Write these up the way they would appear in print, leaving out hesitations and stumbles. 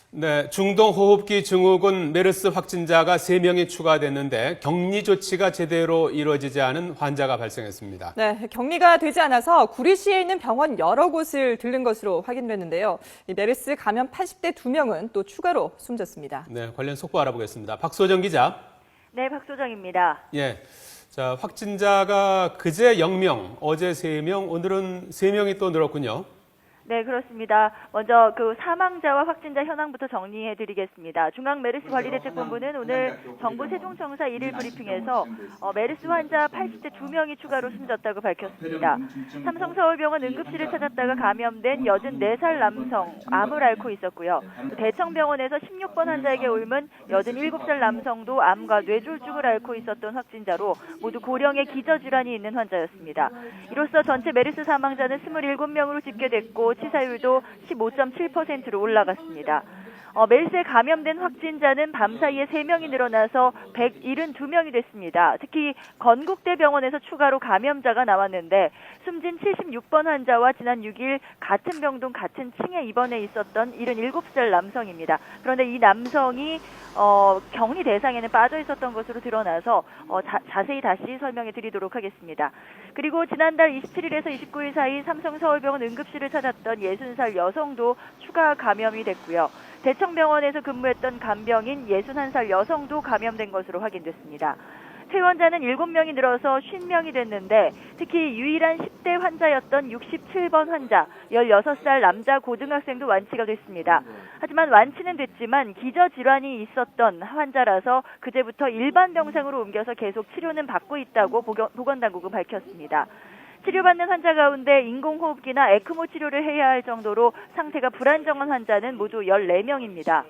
네, 중동호흡기 증후군 메르스 확진자가 3명이 추가됐는데 격리 조치가 제대로 이루어지지 않은 환자가 발생했습니다. 네, 격리가 되지 않아서 구리시에 있는 병원 여러 곳을 들른 것으로 확인됐는데요. 이 메르스 감염 80대 2명은 또 추가로 숨졌습니다. 네, 관련 속보 알아보겠습니다. 박소정 기자. 네, 박소정입니다. 예. 자, 확진자가 그제 0명, 어제 3명, 오늘은 3명이 또 늘었군요. 네, 그렇습니다. 먼저 그 사망자와 확진자 현황부터 정리해드리겠습니다. 중앙메르스관리대책본부는 오늘 정부 세종청사 1일 브리핑에서 메르스 환자 80대 2명이 추가로 숨졌다고 밝혔습니다. 삼성서울병원 응급실을 찾았다가 감염된 84살 남성, 암을 앓고 있었고요. 대청병원에서 16번 환자에게 옮은 87살 남성도 암과 뇌졸중을 앓고 있었던 확진자로 모두 고령의 기저질환이 있는 환자였습니다. 이로써 전체 메르스 사망자는 27명으로 집계됐고 치사율도 15.7%로 올라갔습니다. 메르스에 감염된 확진자는 밤사이에 3명이 늘어나서 172명이 됐습니다. 특히 건국대병원에서 추가로 감염자가 나왔는데 숨진 76번 환자와 지난 6일 같은 병동 같은 층에 입원해 있었던 77살 남성입니다. 그런데 이 남성이 격리 대상에는 빠져 있었던 것으로 드러나서 자세히 다시 설명해 드리도록 하겠습니다. 그리고 지난달 27일에서 29일 사이 삼성서울병원 응급실을 찾았던 60살 여성도 추가 감염이 됐고요. 대청병원에서 근무했던 간병인 61살 여성도 감염된 것으로 확인됐습니다. 퇴원자는 7명이 늘어서 50명이 됐는데 특히 유일한 10대 환자였던 67번 환자, 16살 남자 고등학생도 완치가 됐습니다. 하지만 완치는 됐지만 기저질환이 있었던 환자라서 그제부터 일반 병상으로 옮겨서 계속 치료는 받고 있다고 보건당국은 밝혔습니다. 치료받는 환자 가운데 인공호흡기나 에크모 치료를 해야 할 정도로 상태가 불안정한 환자는 모두 14명입니다.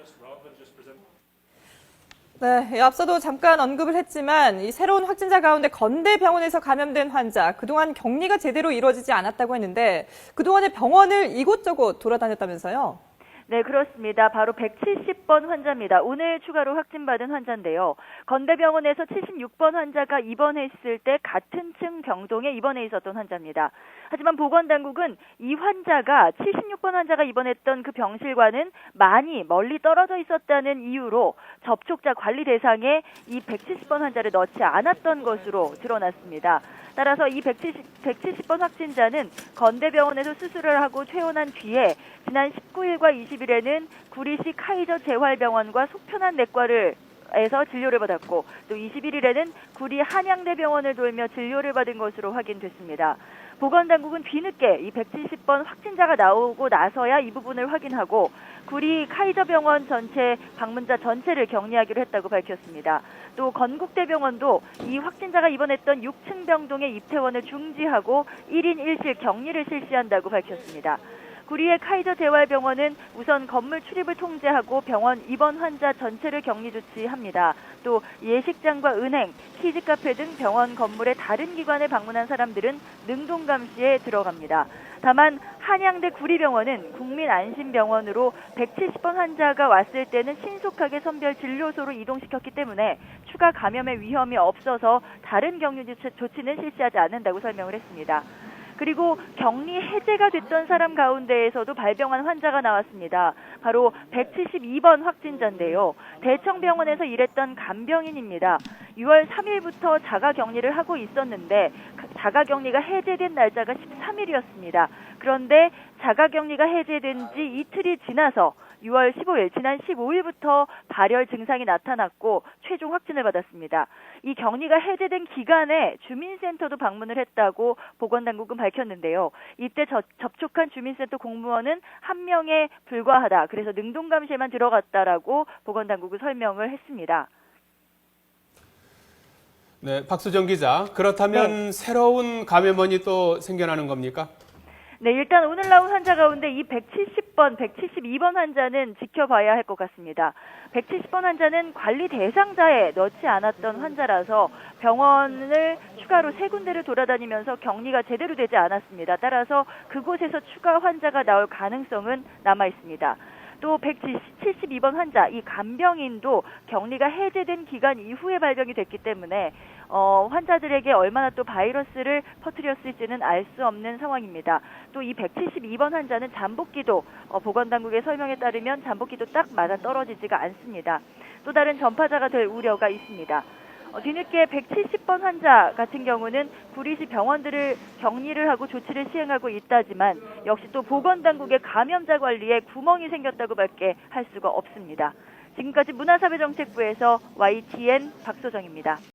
네, 앞서도 잠깐 언급을 했지만 이 새로운 확진자 가운데 건대병원에서 감염된 환자, 그동안 격리가 제대로 이루어지지 않았다고 했는데 그동안에 병원을 이곳저곳 돌아다녔다면서요? 네, 그렇습니다. 바로 170번 환자입니다. 오늘 추가로 확진받은 환자인데요. 건대병원에서 76번 환자가 입원했을 때 같은 층 병동에 입원해 있었던 환자입니다. 하지만 보건당국은 이 환자가 76번 환자가 입원했던 그 병실과는 많이 멀리 떨어져 있었다는 이유로 접촉자 관리 대상에 이 170번 환자를 넣지 않았던 것으로 드러났습니다. 따라서 이 170번 확진자는 건대병원에서 수술을 하고 퇴원한 뒤에 지난 19일과 20일에는 구리시 카이저 재활병원과 속편한 내과에서 진료를 받았고 또 21일에는 구리 한양대병원을 돌며 진료를 받은 것으로 확인됐습니다. 보건당국은 뒤늦게 이 170번 확진자가 나오고 나서야 이 부분을 확인하고 구리 카이저병원 전체 방문자 전체를 격리하기로 했다고 밝혔습니다. 또 건국대병원도 이 확진자가 입원했던 6층 병동의 입퇴원을 중지하고 1인 1실 격리를 실시한다고 밝혔습니다. 구리의 카이저 재활병원은 우선 건물 출입을 통제하고 병원 입원 환자 전체를 격리 조치합니다. 또 예식장과 은행, 키즈카페 등 병원 건물의 다른 기관을 방문한 사람들은 능동감시에 들어갑니다. 다만 한양대 구리병원은 국민안심병원으로 170번 환자가 왔을 때는 신속하게 선별 진료소로 이동시켰기 때문에 추가 감염의 위험이 없어서 다른 격리 조치는 실시하지 않는다고 설명을 했습니다. 그리고 격리 해제가 됐던 사람 가운데에서도 발병한 환자가 나왔습니다. 바로 172번 확진자인데요. 대청병원에서 일했던 간병인입니다. 6월 3일부터 자가격리를 하고 있었는데 자가격리가 해제된 날짜가 13일이었습니다. 그런데 자가격리가 해제된 지 이틀이 지나서 6월 15일, 지난 15일부터 발열 증상이 나타났고 최종 확진을 받았습니다. 이 격리가 해제된 기간에 주민센터도 방문을 했다고 보건당국은 밝혔는데요. 이때 접촉한 주민센터 공무원은 1명에 불과하다. 그래서 능동감시에만 들어갔다라고 보건당국은 설명을 했습니다. 네, 박수정 기자. 그렇다면 새로운 감염원이 또 생겨나는 겁니까? 네, 일단 오늘 나온 환자 가운데 이 172번 환자는 지켜봐야 할 것 같습니다. 170번 환자는 관리 대상자에 넣지 않았던 환자라서 병원을 추가로 3군데를 돌아다니면서 격리가 제대로 되지 않았습니다. 따라서 그곳에서 추가 환자가 나올 가능성은 남아 있습니다. 또 172번 환자, 이 간병인도 격리가 해제된 기간 이후에 발병이 됐기 때문에 환자들에게 얼마나 또 바이러스를 퍼뜨렸을지는 알 수 없는 상황입니다. 또 이 172번 환자는 잠복기도 보건당국의 설명에 따르면 잠복기도 딱 맞아 떨어지지가 않습니다. 또 다른 전파자가 될 우려가 있습니다. 뒤늦게 170번 환자 같은 경우는 구리시 병원들을 격리를 하고 조치를 시행하고 있다지만 역시 또 보건당국의 감염자 관리에 구멍이 생겼다고밖에 할 수가 없습니다. 지금까지 문화사회정책부에서 YTN 박소정입니다.